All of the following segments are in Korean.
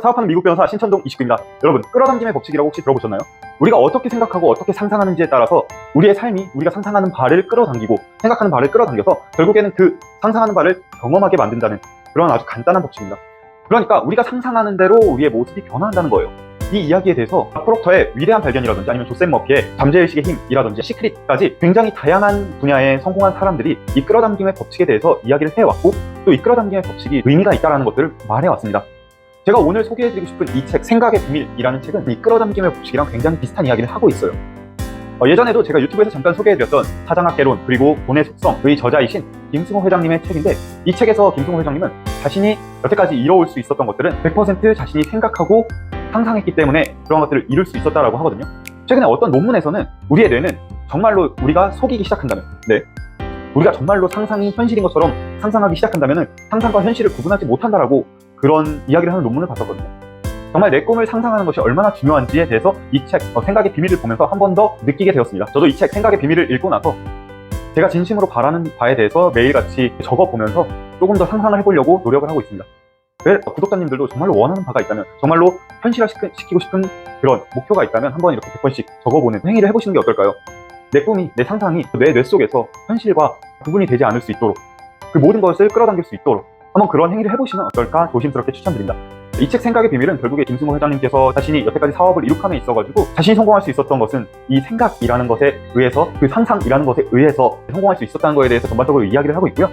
사업하는 미국 변호사 신천동 29입니다. 여러분, 끌어당김의 법칙이라고 혹시 들어보셨나요? 우리가 어떻게 생각하고 어떻게 상상하는지에 따라서 우리의 삶이 우리가 상상하는 바를 끌어당기고 생각하는 바를 끌어당겨서 결국에는 그 상상하는 바를 경험하게 만든다는 그런 아주 간단한 법칙입니다. 그러니까 우리가 상상하는 대로 우리의 모습이 변화한다는 거예요. 이 이야기에 대해서 프록터의 위대한 발견이라든지 아니면 조셉 머피의 잠재의식의 힘이라든지 시크릿까지 굉장히 다양한 분야의 성공한 사람들이 이 끌어당김의 법칙에 대해서 이야기를 해왔고 또 이 끌어당김의 법칙이 의미가 있다는 것들을 말해왔습니다. 제가 오늘 소개해드리고 싶은 이 책 생각의 비밀이라는 책은 이 끌어당김의 법칙이랑 굉장히 비슷한 이야기를 하고 있어요. 예전에도 제가 유튜브에서 잠깐 소개해드렸던 사장학 개론 그리고 돈의 속성의 저자이신 김승호 회장님의 책인데 이 책에서 김승호 회장님은 자신이 여태까지 이뤄올 수 있었던 것들은 100% 자신이 생각하고 상상했기 때문에 그런 것들을 이룰 수 있었다라고 하거든요. 최근에 어떤 논문에서는 우리의 뇌는 정말로 우리가 속이기 시작한다면 우리가 정말로 상상이 현실인 것처럼 상상하기 시작한다면 상상과 현실을 구분하지 못한다라고 그런 이야기를 하는 논문을 봤었거든요. 정말 내 꿈을 상상하는 것이 얼마나 중요한지에 대해서 이 책 생각의 비밀을 보면서 한 번 더 느끼게 되었습니다. 저도 이 책 생각의 비밀을 읽고 나서 제가 진심으로 바라는 바에 대해서 매일같이 적어보면서 조금 더 상상을 해보려고 노력을 하고 있습니다. 구독자님들도 정말로 원하는 바가 있다면 정말로 현실화시키고 싶은 그런 목표가 있다면 한번 이렇게 100번씩 적어보는 행위를 해보시는 게 어떨까요? 내 꿈이, 내 상상이 내 뇌 속에서 현실과 구분이 되지 않을 수 있도록 그 모든 것을 끌어당길 수 있도록 한번 그런 행위를 해보시면 어떨까 조심스럽게 추천드립니다. 이 책 생각의 비밀은 결국에 김승호 회장님께서 자신이 여태까지 사업을 이룩함에 있어가지고 자신이 성공할 수 있었던 것은 이 생각이라는 것에 의해서 그 상상이라는 것에 의해서 성공할 수 있었다는 것에 대해서 전반적으로 이야기를 하고 있고요.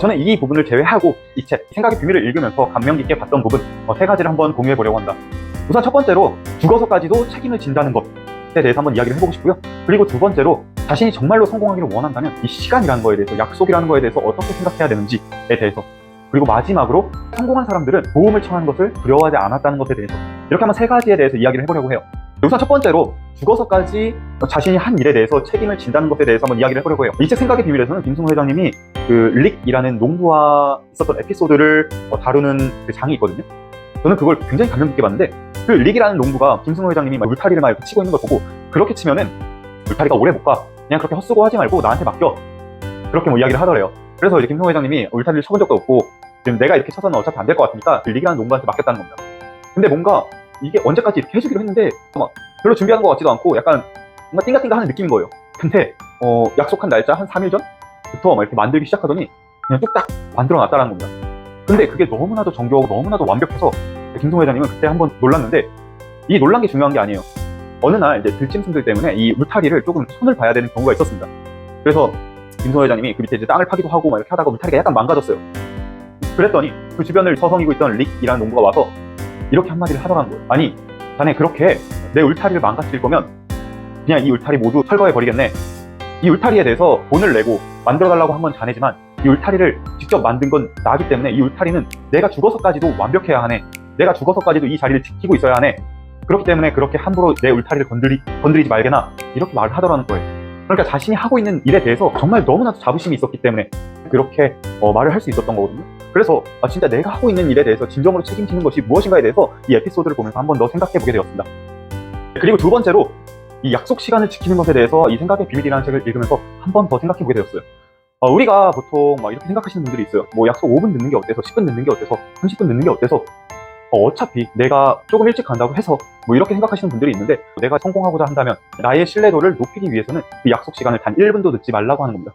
저는 이 부분을 제외하고 이 책 생각의 비밀을 읽으면서 감명 깊게 봤던 부분 세 가지를 한번 공유해 보려고 합니다. 우선 첫 번째로 죽어서까지도 책임을 진다는 것에 대해서 한번 이야기를 해보고 싶고요. 그리고 두 번째로 자신이 정말로 성공하기를 원한다면 이 시간이라는 거에 대해서 약속이라는 거에 대해서 어떻게 생각해야 되는지에 대해서 그리고 마지막으로 성공한 사람들은 도움을 청하는 것을 두려워하지 않았다는 것에 대해서 이렇게 한번 세 가지에 대해서 이야기를 해보려고 해요. 우선 첫 번째로 죽어서까지 자신이 한 일에 대해서 책임을 진다는 것에 대해서 한번 이야기를 해보려고 해요. 이 책 생각의 비밀에서는 김승호 회장님이 그 릭이라는 농부와 있었던 에피소드를 다루는 그 장이 있거든요. 저는 그걸 굉장히 감명 깊게 봤는데 그 릭이라는 농부가 김승호 회장님이 막 울타리를 막 이렇게 치고 있는 걸 보고 그렇게 치면은 울타리가 오래 못 가. 그냥 그렇게 헛수고 하지 말고 나한테 맡겨. 그렇게 뭐 이야기를 하더래요. 그래서 이제 김승호 회장님이 울타리를 쳐본 적도 없고 지금 내가 이렇게 쳐서는 어차피 안 될 것 같으니까 릭이라는 농부한테 맡겼다는 겁니다. 근데 뭔가 이게 언제까지 이렇게 해주기로 했는데 막 별로 준비하는 것 같지도 않고 약간 뭔가 띵가띵가 하는 느낌인 거예요. 근데 약속한 날짜 한 3일 전부터 막 이렇게 만들기 시작하더니 그냥 뚝딱 만들어 놨다는 겁니다. 근데 그게 너무나도 정교하고 너무나도 완벽해서 김승호 회장님은 그때 한번 놀랐는데 이 놀란 게 중요한 게 아니에요. 어느 날 이제 들짐승들 때문에 이 울타리를 조금 손을 봐야 되는 경우가 있었습니다. 그래서 김승호 회장님이 그 밑에 이제 땅을 파기도 하고 막 이렇게 하다가 울타리가 약간 망가졌어요. 그랬더니 그 주변을 서성이고 있던 릭이라는 농부가 와서 이렇게 한마디를 하더라는 거예요. 아니, 자네 그렇게 내 울타리를 망가뜨릴 거면 그냥 이 울타리 모두 철거해 버리겠네. 이 울타리에 대해서 돈을 내고 만들어달라고 한 건 자네지만 이 울타리를 직접 만든 건 나기 때문에 이 울타리는 내가 죽어서까지도 완벽해야 하네. 내가 죽어서까지도 이 자리를 지키고 있어야 하네. 그렇기 때문에 그렇게 함부로 내 울타리를 건드리지 말게나 이렇게 말을 하더라는 거예요. 그러니까 자신이 하고 있는 일에 대해서 정말 너무나도 자부심이 있었기 때문에 그렇게 말을 할 수 있었던 거거든요. 그래서 진짜 내가 하고 있는 일에 대해서 진정으로 책임지는 것이 무엇인가에 대해서 이 에피소드를 보면서 한 번 더 생각해 보게 되었습니다. 그리고 두 번째로 이 약속 시간을 지키는 것에 대해서 이 생각의 비밀이라는 책을 읽으면서 한 번 더 생각해 보게 되었어요. 우리가 보통 막 이렇게 생각하시는 분들이 있어요. 뭐 약속 5분 늦는 게 어때서 10분 늦는 게 어때서 30분 늦는 게 어때서 어차피 내가 조금 일찍 간다고 해서 뭐 이렇게 생각하시는 분들이 있는데 내가 성공하고자 한다면 나의 신뢰도를 높이기 위해서는 그 약속 시간을 단 1분도 늦지 말라고 하는 겁니다.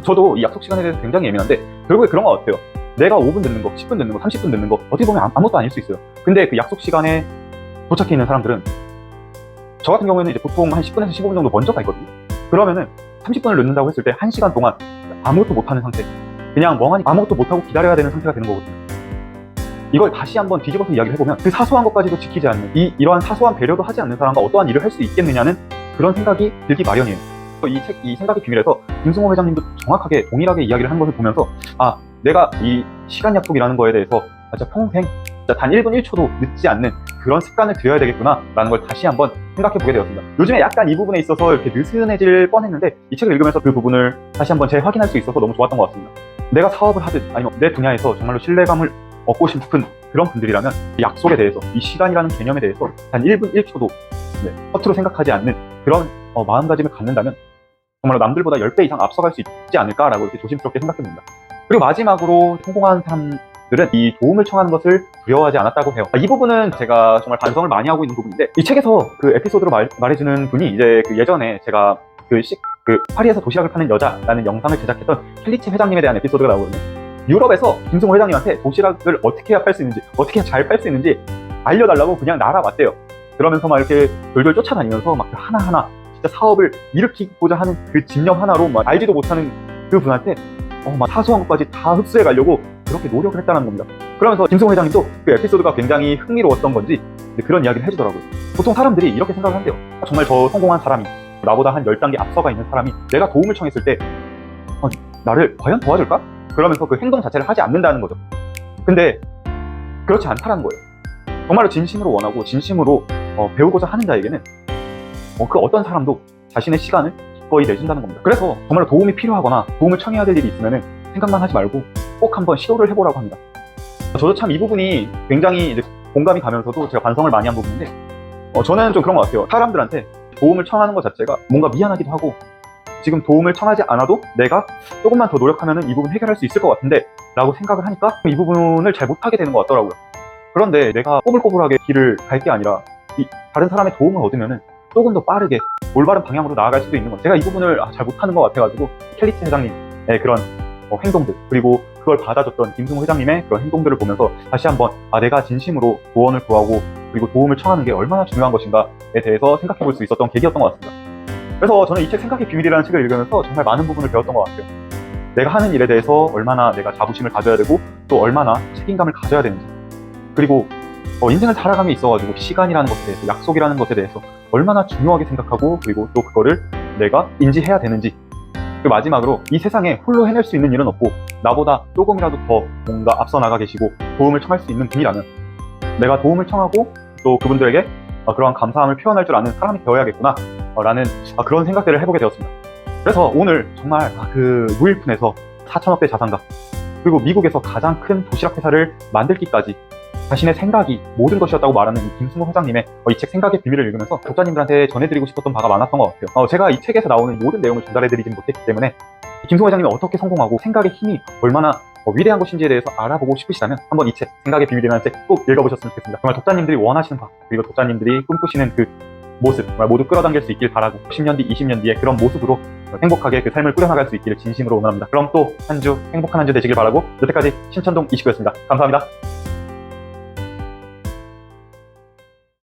저도 이 약속 시간에 대해서 굉장히 예민한데 결국에 그런 거 어때요? 내가 5분 늦는 거, 10분 늦는 거, 30분 늦는 거 어떻게 보면 아무것도 아닐 수 있어요. 근데 그 약속 시간에 도착해 있는 사람들은 저 같은 경우에는 이제 보통 한 10분에서 15분 정도 먼저 가 있거든요. 그러면은 30분을 늦는다고 했을 때 1시간 동안 아무것도 못하는 상태, 그냥 멍하니 아무것도 못하고 기다려야 되는 상태가 되는 거거든요. 이걸 다시 한번 뒤집어서 이야기를 해보면 그 사소한 것까지도 지키지 않는 이러한 사소한 배려도 하지 않는 사람과 어떠한 일을 할 수 있겠느냐는 그런 생각이 들기 마련이에요. 이 생각의 비밀에서 김승호 회장님도 정확하게 동일하게 이야기를 하는 것을 보면서 내가 이 시간 약속이라는 거에 대해서 진짜 평생 진짜 단 1분 1초도 늦지 않는 그런 습관을 들여야 되겠구나 라는 걸 다시 한번 생각해 보게 되었습니다. 요즘에 약간 이 부분에 있어서 이렇게 느슨해질 뻔했는데 이 책을 읽으면서 그 부분을 다시 한번 재확인할 수 있어서 너무 좋았던 것 같습니다. 내가 사업을 하든 아니면 내 분야에서 정말로 신뢰감을 얻고 싶은 그런 분들이라면 이 약속에 대해서 이 시간이라는 개념에 대해서 단 1분 1초도 허투루 생각하지 않는 그런 마음가짐을 갖는다면 정말로 남들보다 10배 이상 앞서갈 수 있지 않을까라고 이렇게 조심스럽게 생각해봅니다. 그리고 마지막으로 성공한 사람 사람들은 이 도움을 청하는 것을 두려워하지 않았다고 해요. 이 부분은 제가 정말 반성을 많이 하고 있는 부분인데, 이 책에서 그 에피소드로 말해주는 분이 이제 그 예전에 제가 파리에서 도시락을 파는 여자라는 영상을 제작했던 켈리체 회장님에 대한 에피소드가 나오거든요. 유럽에서 김승호 회장님한테 도시락을 어떻게 해야 팔 수 있는지, 어떻게 잘 팔 수 있는지 알려달라고 그냥 날아왔대요. 그러면서 막 이렇게 돌돌 쫓아다니면서 막 하나하나 진짜 사업을 일으키고자 하는 그 집념 하나로 막 알지도 못하는 그 분한테 막 사소한 것까지 다 흡수해 가려고 그렇게 노력을 했다는 겁니다. 그러면서 김승호 회장님도 그 에피소드가 굉장히 흥미로웠던 건지 그런 이야기를 해주더라고요. 보통 사람들이 이렇게 생각을 한대요. 정말 저 성공한 사람이, 나보다 한 10단계 앞서가 있는 사람이 내가 도움을 청했을 때 나를 과연 도와줄까? 그러면서 그 행동 자체를 하지 않는다는 거죠. 근데 그렇지 않다는 거예요. 정말로 진심으로 원하고 진심으로 배우고자 하는 자에게는 그 어떤 사람도 자신의 시간을 기꺼이 내준다는 겁니다. 그래서 정말로 도움이 필요하거나 도움을 청해야 될 일이 있으면 생각만 하지 말고 꼭 한번 시도를 해보라고 합니다. 저도 참 이 부분이 굉장히 이제 공감이 가면서도 제가 반성을 많이 한 부분인데, 저는 좀 그런 것 같아요. 사람들한테 도움을 청하는 것 자체가 뭔가 미안하기도 하고, 지금 도움을 청하지 않아도 내가 조금만 더 노력하면 이 부분 해결할 수 있을 것 같은데 라고 생각을 하니까 이 부분을 잘 못하게 되는 것 같더라고요. 그런데 내가 꼬불꼬불하게 길을 갈 게 아니라 다른 사람의 도움을 얻으면 조금 더 빠르게 올바른 방향으로 나아갈 수도 있는 것. 제가 이 부분을 잘 못하는 것 같아가지고 켈리체 회장님의 그런 행동들, 그리고 그걸 받아줬던 김승호 회장님의 그런 행동들을 보면서 다시 한번 내가 진심으로 조언을 구하고 그리고 도움을 청하는 게 얼마나 중요한 것인가에 대해서 생각해 볼 수 있었던 계기였던 것 같습니다. 그래서 저는 이 책 생각의 비밀이라는 책을 읽으면서 정말 많은 부분을 배웠던 것 같아요. 내가 하는 일에 대해서 얼마나 내가 자부심을 가져야 되고 또 얼마나 책임감을 가져야 되는지, 그리고 인생을 살아감에 있어가지고 시간이라는 것에 대해서, 약속이라는 것에 대해서 얼마나 중요하게 생각하고 그리고 또 그거를 내가 인지해야 되는지, 그 마지막으로 이 세상에 홀로 해낼 수 있는 일은 없고 나보다 조금이라도 더 뭔가 앞서 나가 계시고 도움을 청할 수 있는 분이라면 내가 도움을 청하고 또 그분들에게 그러한 감사함을 표현할 줄 아는 사람이 되어야겠구나 라는 그런 생각들을 해보게 되었습니다. 그래서 오늘 정말 그 무일푼에서 4천억대 자산가, 그리고 미국에서 가장 큰 도시락 회사를 만들기까지 자신의 생각이 모든 것이었다고 말하는 김승호 회장님의 이 책 생각의 비밀을 읽으면서 독자님들한테 전해드리고 싶었던 바가 많았던 것 같아요. 제가 이 책에서 나오는 모든 내용을 전달해드리진 못했기 때문에 김승호 회장님이 어떻게 성공하고 생각의 힘이 얼마나 위대한 것인지에 대해서 알아보고 싶으시다면 한번 이 책, 생각의 비밀이라는 책 꼭 읽어보셨으면 좋겠습니다. 정말 독자님들이 원하시는 바, 그리고 독자님들이 꿈꾸시는 그 모습 정말 모두 끌어당길 수 있길 바라고 10년 뒤, 20년 뒤에 그런 모습으로 행복하게 그 삶을 꾸려나갈 수 있기를 진심으로 응원합니다. 그럼 또 한 주 행복한 한 주 되시길 바라고 여태까지 신천동 29였습니다. 감사합니다.